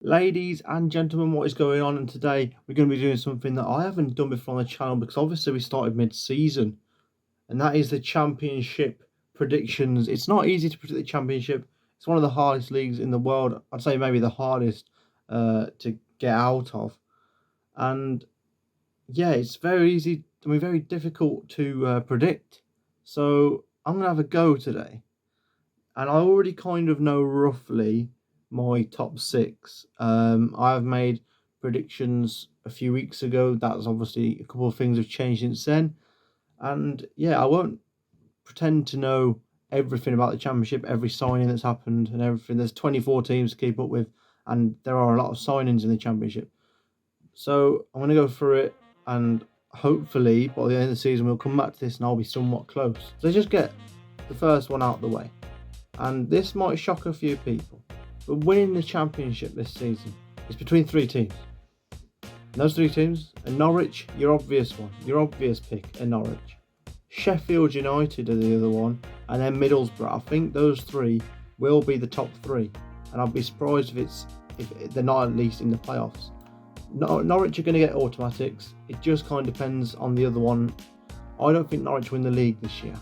Ladies and gentlemen, what is going on? And today we're going to be doing something that I haven't done before on the channel because obviously we started mid-season, and that is the championship predictions. It's not easy to predict the championship. It's one of the hardest leagues in the world. I'd say maybe the hardest to get out of. And yeah, it's very easy, very difficult to predict. So I'm going to have a go today. And I already kind of know roughly my top six. I've made predictions a few weeks ago. That's obviously a couple of things have changed since then. And yeah, I won't pretend to know everything about the championship, every signing that's happened and everything. There's 24 teams to keep up with, and there are a lot of signings in the championship. So I'm going to go through it, and hopefully by the end of the season we'll come back to this and I'll be somewhat close. So just get the first one out of the way. And this might shock a few people, but winning the championship this season is between three teams. And those three teams are Norwich, your obvious one, your obvious pick are Norwich. Sheffield United are the other one, and then Middlesbrough. I think those three will be the top three, and I'd be surprised if they're not at least in the playoffs. Norwich are going to get automatics. It just kind of depends on the other one. I don't think Norwich win the league this year.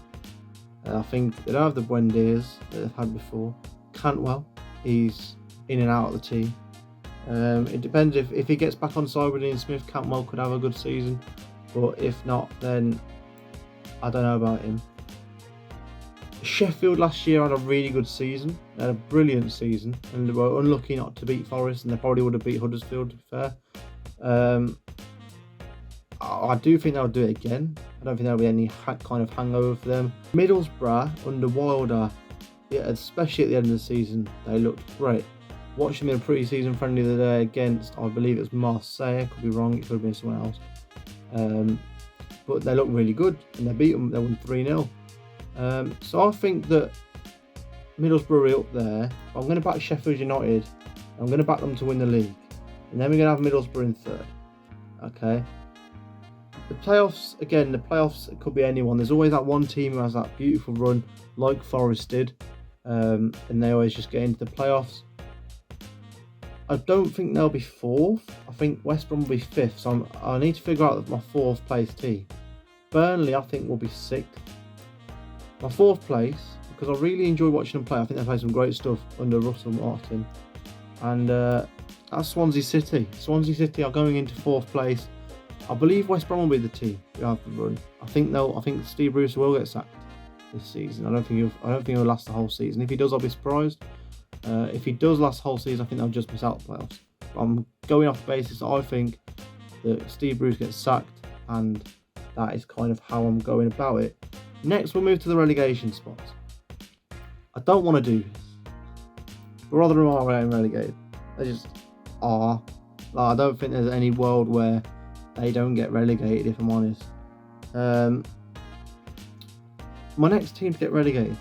I think they don't have the Buendias that they've had before. Cantwell, he's in and out of the team. It depends if he gets back on side with Ian Smith, Cantwell could have a good season. But if not, then I don't know about him. Sheffield last year had a really good season. They had a brilliant season. And they were unlucky not to beat Forest, and they probably would have beat Huddersfield, to be fair. I do think they'll do it again. I don't think there'll be any kind of hangover for them. Middlesbrough, under Wilder, yeah, especially at the end of the season, they looked great. Watched them in a pre-season friendly the other day against, I believe it was Marseille. Could be wrong, it could have been someone else. But they looked really good, and they beat them. They won 3-0. So I think that Middlesbrough are up there. I'm going to back Sheffield United. I'm going to back them to win the league. And then we're going to have Middlesbrough in third. Okay. The playoffs, again, it could be anyone. There's always that one team who has that beautiful run, like Forest did, and they always just get into the playoffs. I don't think they'll be fourth. I think West Brom will be fifth, so I need to figure out my fourth place team. Burnley, I think, will be sixth. My fourth place, because I really enjoy watching them play. I think they play some great stuff under Russell Martin, and that's Swansea City. Swansea City are going into fourth place. I believe West Brom will be the team who have the run. I think Steve Bruce will get sacked this season. I don't think he'll last the whole season. If he does, I'll be surprised. If he does last the whole season, I think they'll just miss out the playoffs. But I'm going off the basis that I think that Steve Bruce gets sacked, and that is kind of how I'm going about it. Next, we'll move to the relegation spots. I don't want to do this, but Rotherham are getting relegated. They just are. I don't think there's any world where they don't get relegated, if I'm honest. My next team to get relegated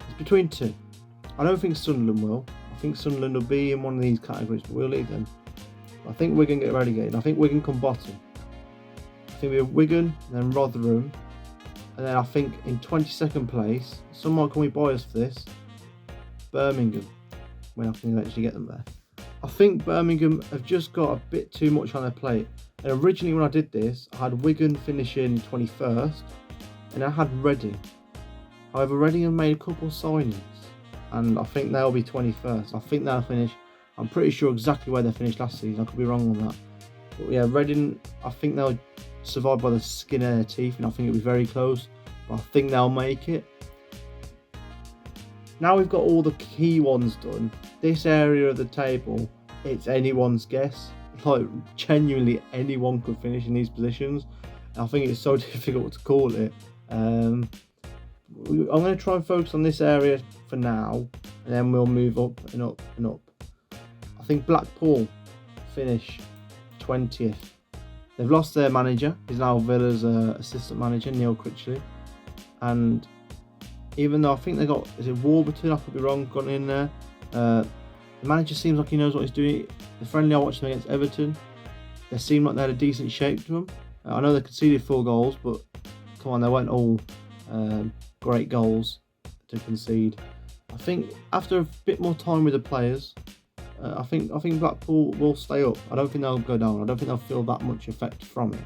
is between two. I don't think Sunderland will. I think Sunderland will be in one of these categories, but we'll leave them. I think Wigan get relegated. I think Wigan come bottom. I think we have Wigan, then Rotherham, and then I think in 22nd place, someone can be biased for this, Birmingham, when I can eventually get them there. I think Birmingham have just got a bit too much on their plate. And originally when I did this, I had Wigan finishing 21st, and I had Reading. However, Reading have made a couple signings, and I think they'll be 21st. I think they'll finish, I'm pretty sure exactly where they finished last season. I could be wrong on that. But yeah, Reading, I think they'll survive by the skin of their teeth, and I think it'll be very close. But I think they'll make it. Now we've got all the key ones done. This area of the table, it's anyone's guess. Like, genuinely anyone could finish in these positions. I think it's so difficult to call it. I'm going to try and focus on this area for now, and then we'll move up and up and up. I think Blackpool finish 20th. They've lost their manager. He's now Villa's assistant manager, Neil Critchley. And even though I think they got, is it Warburton? I could be wrong, got in there. The manager seems like he knows what he's doing. The friendly I watched them against Everton, they seemed like they had a decent shape to them. I know they conceded 4 goals, but come on, they weren't all great goals to concede. I think after a bit more time with the players, I think Blackpool will stay up. I don't think they'll go down. I don't think they'll feel that much effect from it.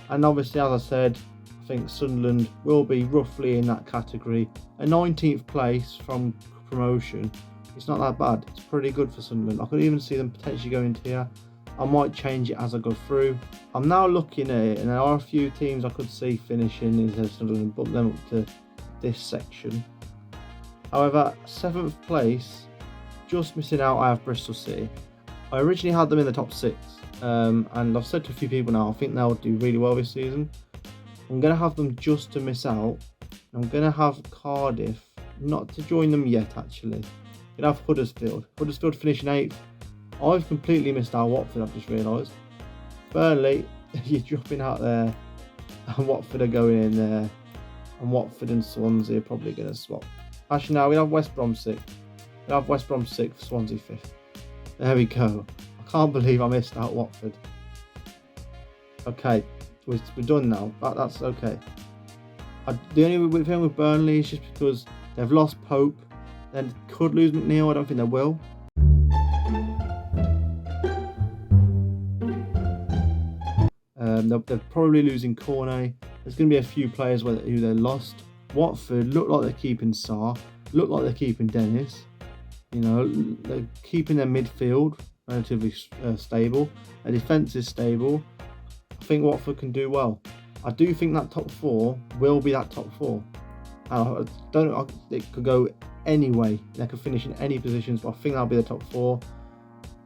And obviously, as I said, I think Sunderland will be roughly in that category. A 19th place from promotion, it's not that bad. It's pretty good for Sunderland. I could even see them potentially going to here. I might change it as I go through. I'm now looking at it, and there are a few teams I could see finishing in Sunderland, bump them up to this section. However, 7th place, just missing out, I have Bristol City. I originally had them in the top 6, and I've said to a few people now, I think they'll do really well this season. I'm going to have them just to miss out. I'm going to have Cardiff, not to join them yet actually. I'm going to have Huddersfield finishing 8th. I've completely missed out Watford, I've just realised. Burnley, you're dropping out there, and Watford are going in there, and Watford and Swansea are probably going to swap. Actually, now we have West Brom 6th. We have West Brom 6th, Swansea 5th. There we go. I can't believe I missed out Watford. Okay, we're done now. That's okay. The only thing with Burnley is just because they've lost Pope, then could lose McNeil. I don't think they will. They're probably losing Cornet. There's going to be a few players who they lost. Watford look like they're keeping Sarr. Look like they're keeping Dennis. You know, they're keeping their midfield relatively stable. Their defence is stable. I think Watford can do well. I do think that top 4 will be that top 4. It could go any way. They could finish in any positions, but I think that'll be the top 4.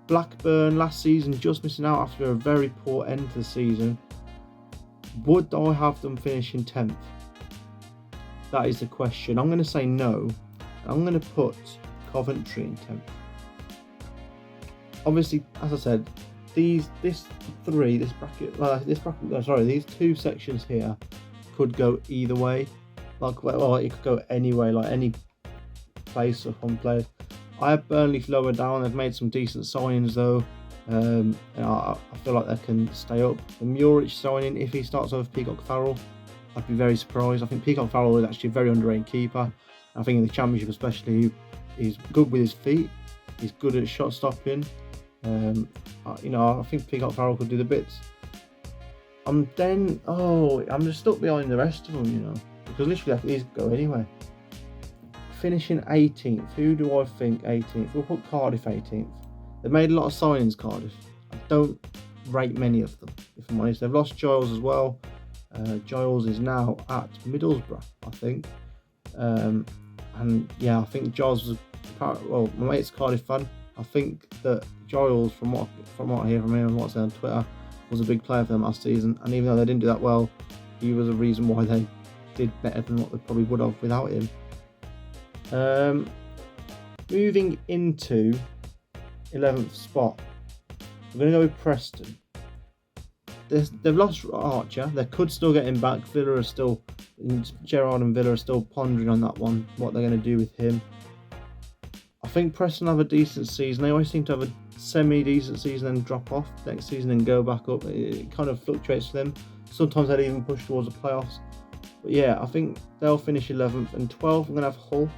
Blackburn last season just missing out after a very poor end to the season. Would I have them finishing 10th? That is the question. I'm going to say no. I'm going to put Coventry in 10th. Obviously, as I said, these two sections here could go either way. It could go any way, like any place or home place. I have Burnley lower down. They've made some decent signings though. And I feel like they can stay up. The Muric signing, if he starts over Peacock Farrell, I'd be very surprised. I think Peacock Farrell is actually a very underrated keeper. I think in the Championship especially, he's good with his feet. He's good at shot stopping. I think Peacock Farrell could do the bits. I'm just stuck behind the rest of them, because literally these go anyway. Finishing 18th, who do I think 18th? We'll put Cardiff 18th. They've made a lot of signings, Cardiff. I don't rate many of them, if I'm honest. They've lost Giles as well. Giles is now at Middlesbrough, I think. I think Giles was my mate's a Cardiff fan. I think that Giles, from what I hear from him and what's on Twitter, was a big player for them last season. And even though they didn't do that well, he was a reason why they did better than what they probably would have without him. Moving into 11th spot, we're going to go with Preston. They've lost Archer. They could still get him back. Gerrard and Villa are still pondering on that one, what they're going to do with him. I think Preston have a decent season. They always seem to have a semi-decent season and drop off next season and go back up. It kind of fluctuates for them. Sometimes they'll even push towards the playoffs. But yeah, I think they'll finish 11th and 12th. I'm going to have Hull.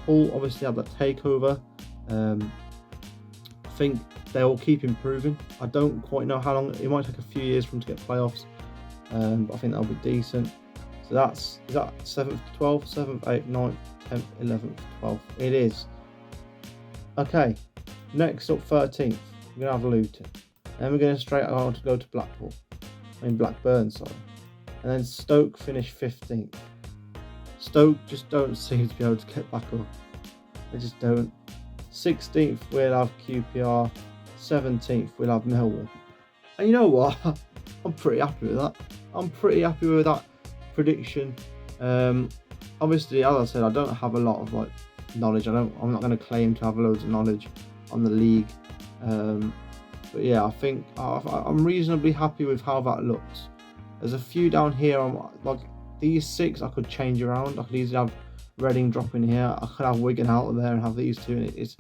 Hull obviously have that takeover. I think they'll keep improving. I don't quite know how long. It might take a few years for them to get playoffs. But I think that'll be decent. So is that 7th to 12th, 7th, 8th, 9th, 10th, 11th, 12th. It is. Okay, next up 13th, we're going to have Luton. Then we're going to straight on to go to Blackburn, sorry. And then Stoke finish 15th. Stoke just don't seem to be able to get back up. They just don't. 16th, we'll have QPR. 17th, we'll have Millwall. And you know what? I'm pretty happy with that. I'm pretty happy with that prediction. Obviously, as I said, I don't have a lot of knowledge. I'm not going to claim to have loads of knowledge on the league. But yeah, I think I'm reasonably happy with how that looks. There's a few down here. These 6 I could change around. I could easily have Reading drop in here. I could have Wigan out of there and have these 2. And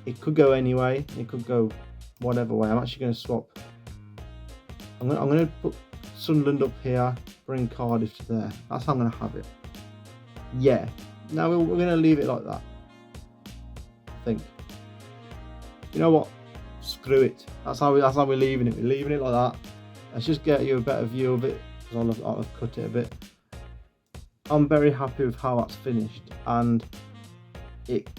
it could go anyway. It could go whatever way. I'm actually going to swap. I'm going to put Sunderland up here. Bring Cardiff to there. That's how I'm going to have it. Yeah. Now we're going to leave it like that, I think. you know what? Screw it. That's how we're leaving it. We're leaving it like that. Let's just get you a better view of it, because I'll cut it a bit. I'm very happy with how that's finished, and it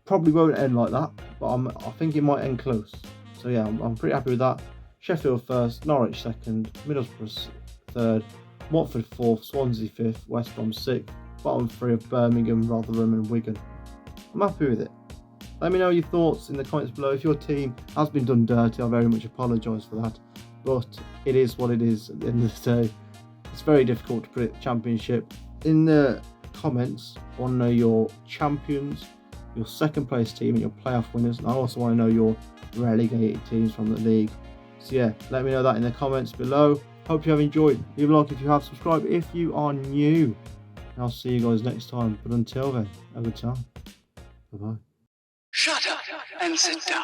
probably won't end like that, but I think it might end close. So yeah, I'm pretty happy with that. Sheffield first, Norwich second, Middlesbrough third, Watford fourth, Swansea fifth, West Brom sixth, bottom three of Birmingham, Rotherham and Wigan. I'm happy with it. Let me know your thoughts in the comments below. If your team has been done dirty, I very much apologise for that, but it is what it is at the end of the day. It's very difficult to predict the Championship. In the comments, I want to know your champions, your second place team and your playoff winners, and I also want to know your relegated teams from the league. So yeah, let me know that in the comments below. Hope you have enjoyed. Leave a like if you have, subscribe if you are new, and I'll see you guys next time. But until then, have a good time. Bye bye. Shut up and sit down.